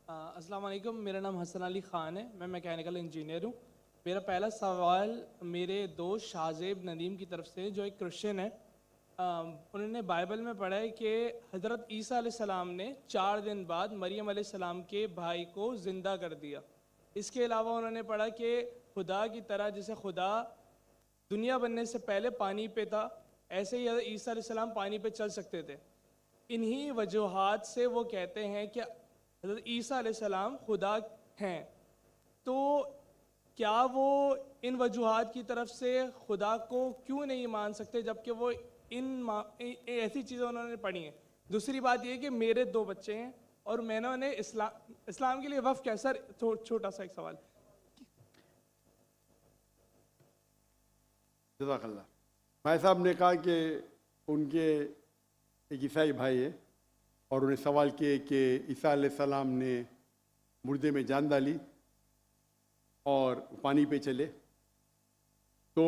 अस्सलाम वालेकुम, मेरा नाम हसन अली ख़ान है। मैं मैकेनिकल इंजीनियर हूँ। मेरा पहला सवाल मेरे दोस्त शाहजेब नदीम की तरफ से, जो एक क्रिश्चियन है। उन्होंने बाइबल में पढ़ा है कि हज़रत ईसा अलैहिस्सलाम ने 4 दिन बाद मरियम अलैहिस्सलाम के भाई को ज़िंदा कर दिया। इसके अलावा उन्होंने पढ़ा कि खुदा की तरह जैसे खुदा दुनिया बनने से पहले पानी पे था, ऐसे ही हज़रत ईसा अलैहिस्सलाम पानी पे चल सकते थे। इन्हीं वजूहात से वो कहते हैं कि हज़रत ईसा अलैहिस्सलाम खुदा हैं। तो क्या वो इन वजूहात की तरफ से खुदा को क्यों नहीं मान सकते, जबकि वो ऐसी चीज़ें उन्होंने पढ़ी हैं। दूसरी बात ये कि मेरे 2 बच्चे हैं और मैंने उन्हें इस्लाम के लिए वफ़ किया। सर छोटा सा एक सवाल। जज़ाकल्लाह। भाई साहब ने कहा कि उनके एक ईसाई भाई है और उन्हें सवाल किए कि ईसा अलैहिस्सलाम ने मुर्दे में जान डाली और पानी पे चले, तो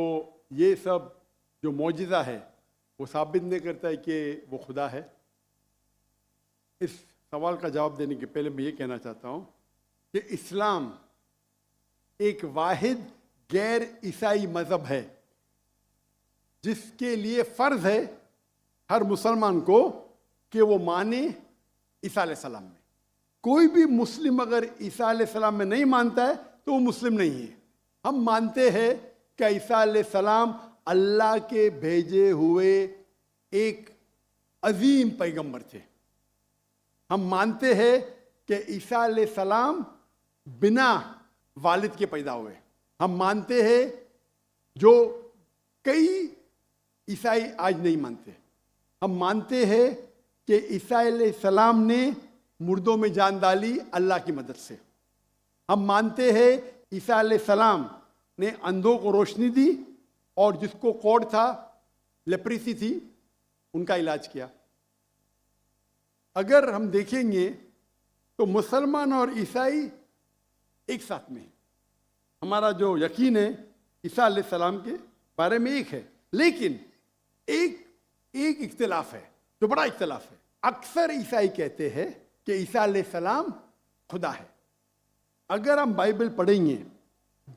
ये सब जो मौजिज़ा है वो साबित नहीं करता है कि वो खुदा है। इस सवाल का जवाब देने के पहले मैं ये कहना चाहता हूँ कि इस्लाम एक वाहिद गैर ईसाई मज़हब है जिसके लिए फ़र्ज़ है हर मुसलमान को कि वो माने ईसा अलैहिस्सलाम में। कोई भी मुस्लिम अगर ईसा अलैहिस्सलाम में नहीं मानता है तो वो मुस्लिम नहीं है। हम मानते हैं कि ईसा अलैहिस्सलाम अल्लाह के भेजे हुए एक अजीम पैगंबर थे। हम मानते हैं कि ईसा अलैहिस्सलाम बिना वालिद के पैदा हुए। हम मानते हैं जो कई ईसाई आज नहीं मानते। हम मानते हैं कि ईसा अलैहिस्सलाम ने मुर्दों में जान डाली अल्लाह की मदद से। हम मानते हैं ईसा अलैहिस्सलाम ने अंधों को रोशनी दी और जिसको कोढ़ था, लेप्रेसी थी, उनका इलाज किया। अगर हम देखेंगे तो मुसलमान और ईसाई एक साथ में हैं। हमारा जो यकीन है ईसा अलैहिस्सलाम के बारे में एक है, लेकिन एक इख्तिलाफ है जो बड़ा इख्तिलाफ है। अक्सर ईसाई कहते हैं कि ईसा अलैहिस्सलाम खुदा है। अगर हम बाइबल पढ़ेंगे,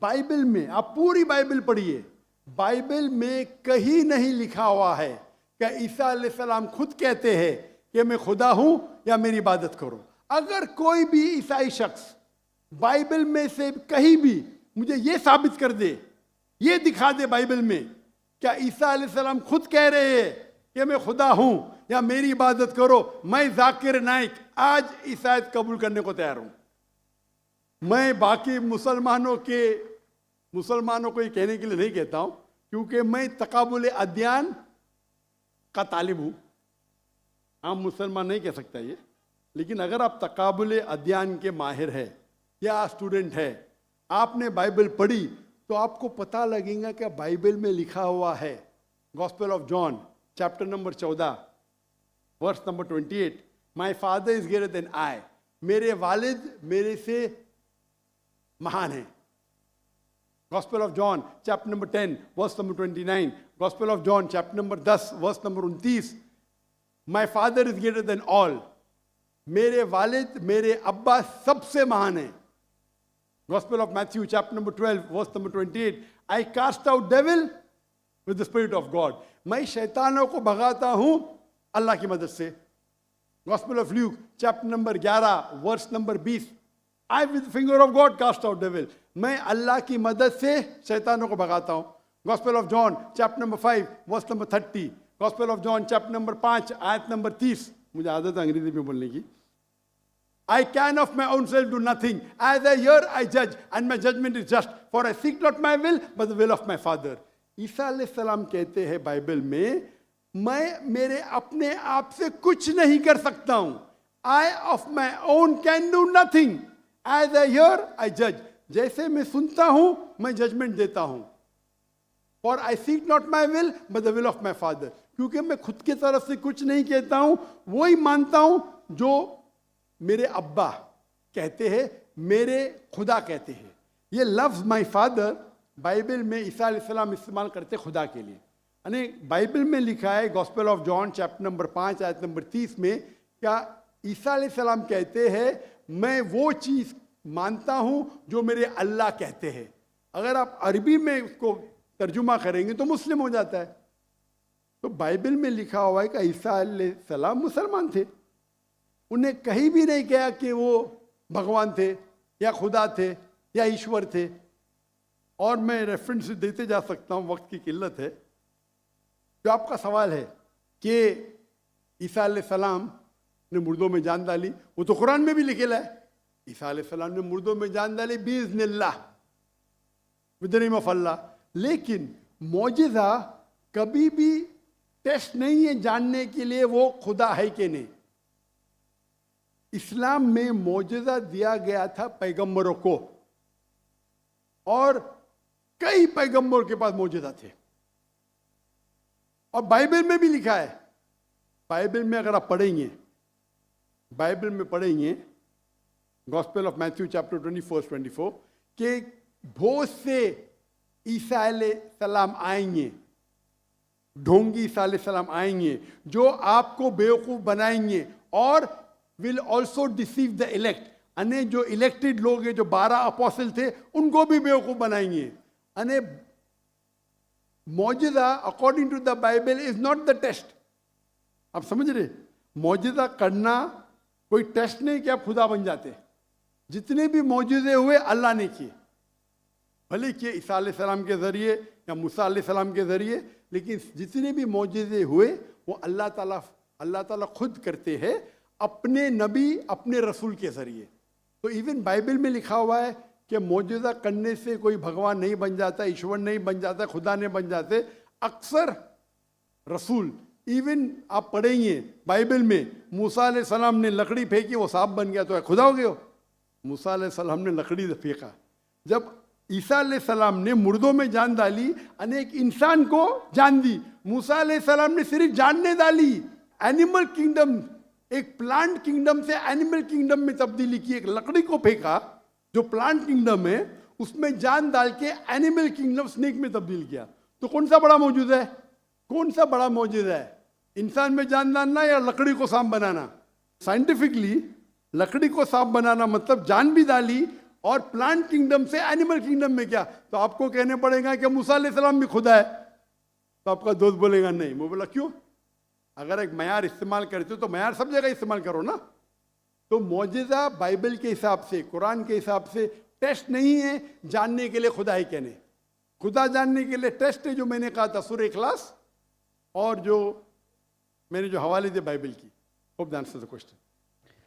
बाइबल में आप पूरी बाइबल पढ़िए, बाइबल में कहीं नहीं लिखा हुआ है कि ईसा अलैहिस्सलाम खुद कहते हैं कि मैं खुदा हूं या मेरी इबादत करो। अगर कोई भी ईसाई शख्स बाइबल में से कहीं भी मुझे ये साबित कर दे, ये दिखा दे बाइबल में क्या ईसा अलैहिस्सलाम खुद कह रहे हैं कि मैं खुदा हूं या मेरी इबादत करो, मैं जाकिर नाइक आज ईसाईयत कबूल करने को तैयार हूं। मैं बाकी मुसलमानों को ये कहने के लिए नहीं कहता हूं, क्योंकि मैं तकाबुल अदयान का तालिब हूं। आम मुसलमान नहीं कह सकता ये, लेकिन अगर आप तकाबुल अदयान के माहिर है या स्टूडेंट है, आपने बाइबल पढ़ी तो आपको पता लगेगा कि बाइबल में लिखा हुआ है, gospel of John chapter number 14 verse number 28, my father is greater than I, मेरे वालिद मेरे से महान है। Gospel of John chapter number 10 verse number 29, gospel of John chapter number 10 verse number 29, my father is greater than all, मेरे वालिद मेरे अब्बा सबसे महान है। Gospel of Matthew chapter number 12 verse number 28, I cast out devil with the spirit of God, मैं शैतानों को भगाता हूं अल्लाह की मदद से। Gospel of Luke chapter number 11 verse number 20, I with the finger of God cast out devil, मैं अल्लाह की मदद से शैतानों को भगाता हूं। Gospel of John chapter number 5 verse number 30, Gospel of John chapter number 5 आयत नंबर 30, मुझे आदत है अंग्रेजी में बोलने की। I can of my own self do nothing. As I hear, I judge, and my judgment is just. For I seek not my will, but the will of my Father. ईसा अलैहिस्सलाम कहते हैं बाइबल में, मैं मेरे अपने आप से कुछ नहीं कर सकता हूं। I of my own can do nothing. As I hear, I judge. जैसे मैं सुनता हूं, मैं जजमेंट देता हूं। For I seek not my will, but the will of my Father. क्योंकि मैं खुद की तरफ से कुछ नहीं कहता हूं, वही मानता हूं जो मेरे अब्बा कहते हैं, मेरे खुदा कहते हैं। ये लफ्ज़ माई फादर बाइबल में ईसा अलैहिस्सलाम इस्तेमाल करते खुदा के लिए। यानी बाइबल में लिखा है gospel of John chapter number 5 आयत नंबर 30 में, क्या ईसा अलैहिस्सलाम कहते हैं मैं वो चीज मानता हूं जो मेरे अल्लाह कहते हैं। अगर आप अरबी में उसको तर्जुमा करेंगे तो मुस्लिम हो जाता है। तो बाइबल में लिखा हुआ है कि ईसा अलैहिस्सलाम मुसलमान थे, उन्हें कहीं भी नहीं कहा कि वो भगवान थे या खुदा थे या ईश्वर थे। और मैं रेफरेंस देते जा सकता हूँ, वक्त की किल्लत है। जो आपका सवाल है कि ईसा अलैहिस्सलाम ने मुर्दों में जान डाली, वो तो कुरान में भी लिखेला है, ईसा अलैहिस्सलाम ने मुर्दों में जान डाली बिइज़्निल्लाह, विद द नेम ऑफ अल्लाह। लेकिन मौजिज़ा कभी भी टेस्ट नहीं है जानने के लिए वो खुदा है कि नहीं। इस्लाम में मौजिज़ा दिया गया था पैगंबरों को, और कई पैगंबरों के पास मौजिज़ा थे। और बाइबल में भी लिखा है, बाइबल में अगर आप पढ़ेंगे, बाइबल में पढ़ेंगे गॉस्पेल ऑफ मैथ्यू चैप्टर 24 कि बहुत से ईसा अलैहिस्सलाम आएंगे, ढोंगी ईसा अलैहिस्सलाम आएंगे जो आपको बेवकूफ बनाएंगे और will also deceive the elect. अने जो इलेक्टेड लोग हैं, जो 12 अपोस्टल थे, उनको भी बेवकूफ बनाएंगे। अने मौजिज़ा according to the Bible is not the test. आप समझ रहे, मौजिज़ा करना कोई टेस्ट नहीं कि आप खुदा बन जाते। जितने भी मौजिज़े हुए अल्लाह ने किए, भले कि ईसा अलैहिस्सलाम के जरिए या मूसा अलैहिस्सलाम के जरिए, लेकिन जितने भी मौजिज़े हुए वो अल्लाह ताला खुद करते हैं अपने नबी, अपने रसूल के जरिए। तो इवन बाइबल में लिखा हुआ है कि मौजिज़ा करने से कोई भगवान नहीं बन जाता, ईश्वर नहीं बन जाता, खुदा नहीं बन जाते। अक्सर रसूल, इवन आप पढ़ेंगे बाइबल में, मूसा अलैहिस्सलाम ने लकड़ी फेंकी, वो सांप बन गया, तो खुदा हो गया। मूसा अलैहिस्सलाम ने लकड़ी फेंका। जब ईसा अलैहिस्सलाम ने मुर्दों में जान डाली, अनेक इंसान को जान दी। मूसा अलैहिस्सलाम ने सिर्फ जान नहीं डाली, एनिमल किंगडम, एक प्लांट किंगडम से एनिमल किंगडम में तब्दीली की। एक लकड़ी को फेंका जो प्लांट किंगडम है, उसमें जान डाल के एनिमल किंगडम स्नेक में तब्दील किया। तो कौन सा बड़ा मौजूदा है? कौन सा बड़ा मौजूदा है? इंसान में जान डालना या लकड़ी को सांप बनाना? साइंटिफिकली लकड़ी को सांप बनाना मतलब जान भी डाली, और प्लांट किंगडम से एनिमल किंगडम में क्या? तो आपको कहने पड़ेगा कि मूसा अलैहिस्सलाम भी खुदा है। तो आपका दोस्त बोलेगा नहीं। मैं बोला क्यों? अगर एक मयार इस्तेमाल करते हो तो मयार सब जगह इस्तेमाल करो ना। तो मौजिज़ा बाइबल के हिसाब से, कुरान के हिसाब से टेस्ट नहीं है जानने के लिए खुदा है कहने। खुदा जानने के लिए टेस्ट है जो मैंने कहा था सूरह इखलास, और जो मैंने जो हवाले दिए बाइबल की। Hope that answers the question.